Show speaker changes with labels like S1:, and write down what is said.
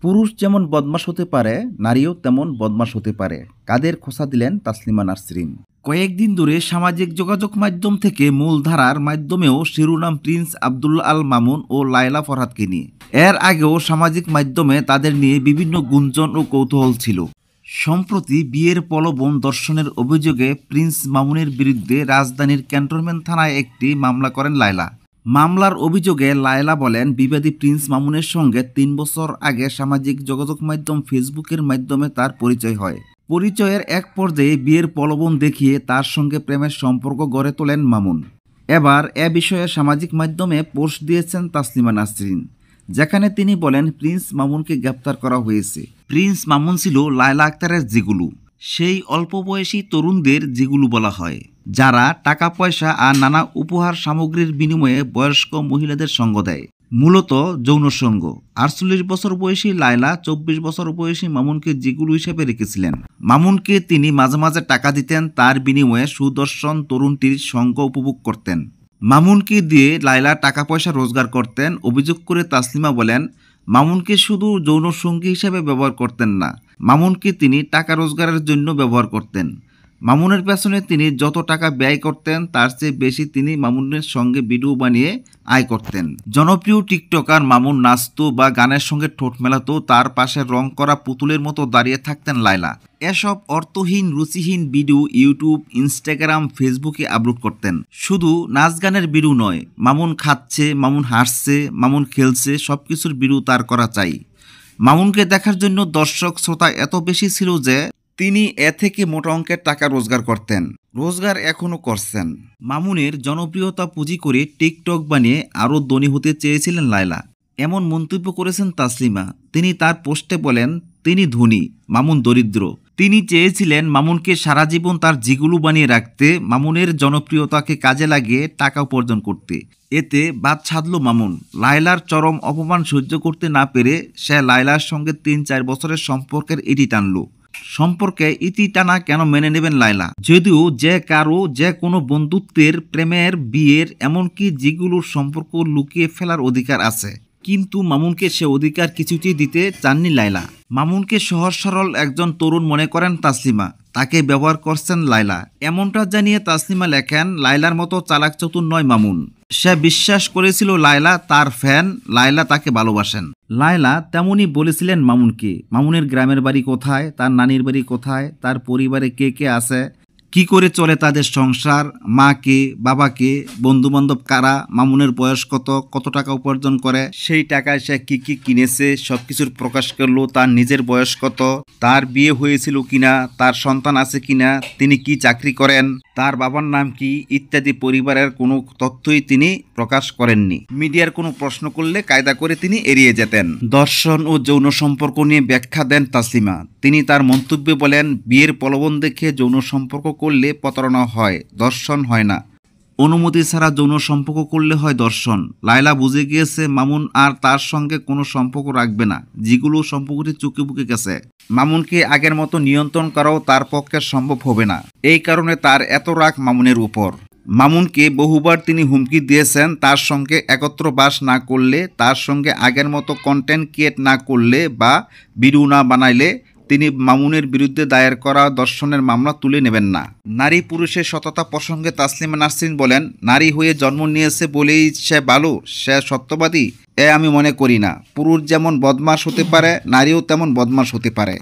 S1: পুরুষ যেমন বদমাশ হতে পারে, নারীও তেমন বদমাশ হতে পারে। কাদের খোঁচা দিলেন তাসলিমা নাসরিন। কয়েকদিন ধরে সামাজিক যোগাযোগ মাধ্যম থেকে মূলধারার মাধ্যমেও শিরোনাম প্রিন্স আব্দুল আল মামুন ও লায়লা ফরহাদকে নিয়ে। এর আগেও সামাজিক মাধ্যমে তাদের নিয়ে বিভিন্ন গুঞ্জন ও কৌতূহল ছিল। সম্প্রতি বিয়ের প্রলোভন দর্শনের অভিযোগে প্রিন্স মামুনের বিরুদ্ধে রাজধানীর ক্যান্টনমেন্ট থানায় একটি মামলা করেন লায়লা। মামলার অভিযোগে লায়লা বলেন, বিবাদী প্রিন্স মামুনের সঙ্গে ৩ বছর আগে সামাজিক যোগাযোগ মাধ্যম ফেসবুকের মাধ্যমে তার পরিচয় হয়। পরিচয়ের এক পর্যায়ে বিয়ের প্রলোভন দেখিয়ে তার সঙ্গে প্রেমের সম্পর্ক গড়ে তোলেন মামুন। এবার এ বিষয়ে সামাজিক মাধ্যমে পোস্ট দিয়েছেন তাসলিমা নাসরিন, যেখানে তিনি বলেন প্রিন্স মামুনকে গ্রেপ্তার করা হয়েছে। প্রিন্স মামুন ছিল লায়লা আক্তারের জিগুলু, সেই অল্প বয়সী তরুণদের জিগুলু বলা হয়, যারা টাকা পয়সা আর নানা উপহার সামগ্রীর বিনিময়ে বয়স্ক মহিলাদের সঙ্গ দেয়, মূলত যৌন সঙ্গ। ৪৮ বছর বয়সী লায়লা ২৪ বছর বয়সী মামুনকে জিগুলু হিসেবে রেখেছিলেন। মামুনকে তিনি মাঝে মাঝে টাকা দিতেন, তার বিনিময়ে সুদর্শন তরুণটির সঙ্গ উপভোগ করতেন। মামুনকে দিয়ে লায়লা টাকা পয়সা রোজগার করতেন। অভিযোগ করে তাসলিমা বলেন, মামুনকে শুধু যৌন সঙ্গী হিসেবে ব্যবহার করতেন না, মামুনকে তিনি টাকা রোজগারের জন্য ব্যবহার করতেন। মামুনের পেছনে তিনি যত টাকা ব্যয় করতেন তার চেয়ে বেশি তিনি মামুনের সঙ্গে ভিডিও বানিয়ে আয় করতেন। জনপ্রিয় টিকটকার মামুন নাচতো বা গানের সঙ্গে ঠোঁট মেলাতো, তার পাশে রং করা পুতুলের মতো দাঁড়িয়ে থাকতেন লায়লা। এসব অর্থহীন রুচিহীন ভিডিও ইউটিউব, ইনস্টাগ্রাম, ফেসবুকে আপলোড করতেন। শুধু নাচ গানের ভিডিও নয়, মামুন খাচ্ছে, মামুন হাসছে, মামুন খেলছে, সবকিছুর ভিডিও তার করা চাই। মামুনকে দেখার জন্য দর্শক শ্রোতা এত বেশি ছিল যে তিনি এ থেকে মোটা অঙ্কের টাকা রোজগার করতেন, রোজগার এখনও করছেন। মামুনের জনপ্রিয়তা পুঁজি করে টিকটক বানিয়ে আরও ধনী হতে চেয়েছিলেন লায়লা, এমন মন্তব্য করেছেন তাসলিমা। তিনি তার পোস্টে বলেন, তিনি ধনী, মামুন দরিদ্র। তিনি চেয়েছিলেন মামুনকে সারা জীবন তার জিগুলু বানিয়ে রাখতে, মামুনের জনপ্রিয়তাকে কাজে লাগিয়ে টাকা উপার্জন করতে। এতে বাদ ছাড়ল মামুন। লায়লার চরম অপমান সহ্য করতে না পেরে সে লায়লার সঙ্গে ৩-৪ বছরের সম্পর্কের ইতি টানল। সম্পর্কে ইতি টানা কেন মেনে নেবেন লায়লা? যদিও যে কারো যে কোনো বন্ধুত্বের, প্রেমের, বিয়ের, এমনকি যেগুলোর সম্পর্ক লুকিয়ে ফেলার অধিকার আছে, কিন্তু মামুনকে সে অধিকার কিছুতেই দিতে চাননি লায়লা। মামুনকে সহজ সরল একজন তরুণ মনে করেন তাসলিমা, তাকে ব্যবহার করছেন লায়লা। এমনটা জানিয়ে তাসলিমা লেখেন, লায়লার মতো চালাক চতুর নয় মামুন। সে বিশ্বাস করেছিল লায়লা তার ফ্যান, লায়লা তাকে ভালোবাসেন। লায়লা তেমনই বলেছিলেন মামুনকে। মামুনের গ্রামের বাড়ি কোথায়, তার নানির বাড়ি কোথায়, তার পরিবারে কে কে আছে, কি করে চলে তাদের সংসার, মা কে, বাবা কে, বন্ধুবান্ধব কারা, মামুনের বয়স কত, কত টাকা উপার্জন করে, সেই টাকায় সে কি কি কিনেছে, সবকিছুর প্রকাশ করলো। তার নিজের বয়স কত, তার বিয়ে হয়েছিল কিনা, তার সন্তান আছে কিনা, তিনি কি চাকরি করেন, তার বাবার নাম কি, ইত্যাদি পরিবারের কোনো তথ্যই তিনি প্রকাশ করেননি। মিডিয়ার কোনো প্রশ্ন করলে কায়দা করে তিনি এড়িয়ে যেতেন। দর্শন ও যৌন সম্পর্ক নিয়ে ব্যাখ্যা দেন তাসলিমা। তিনি তার মন্তব্যে বলেন, বিয়ের প্রলোভন দেখে যৌন সম্পর্ক করলে প্রতারণা হয়, দর্শন হয় না। অনুমতি ছাড়া যৌন সম্পর্ক করলে হয় দর্শন। লায়লা বুঝে গিয়েছে মামুন আর তার সঙ্গে কোনো সম্পর্ক রাখবে না, যেগুলো সম্পর্কটি চুকে বুকে গেছে। মামুনকে আগের মতো নিয়ন্ত্রণ করাও তার পক্ষে সম্ভব হবে না। এই কারণে তার এত রাগ মামুনের উপর। মামুনকে বহুবার তিনি হুমকি দিয়েছেন, তার সঙ্গে একত্র বাস না করলে, তার সঙ্গে আগের মতো কন্টেন্ট ক্রিয়েট না করলে বা ভিডিও না বানাইলে তিনি মামুনের বিরুদ্ধে দায়ের করা ধর্ষণের মামলা তুলে নেবেন না। নারী পুরুষের সততা প্রসঙ্গে তাসলিমা নাসরিন বলেন, নারী হয়ে জন্ম নিয়েছে বলেই সে ভালো, সে সত্যবাদী, আমি মনে করি না। পুরুষ যেমন বদমাশ হতে পারে, নারীও তেমন বদমাশ হতে পারে।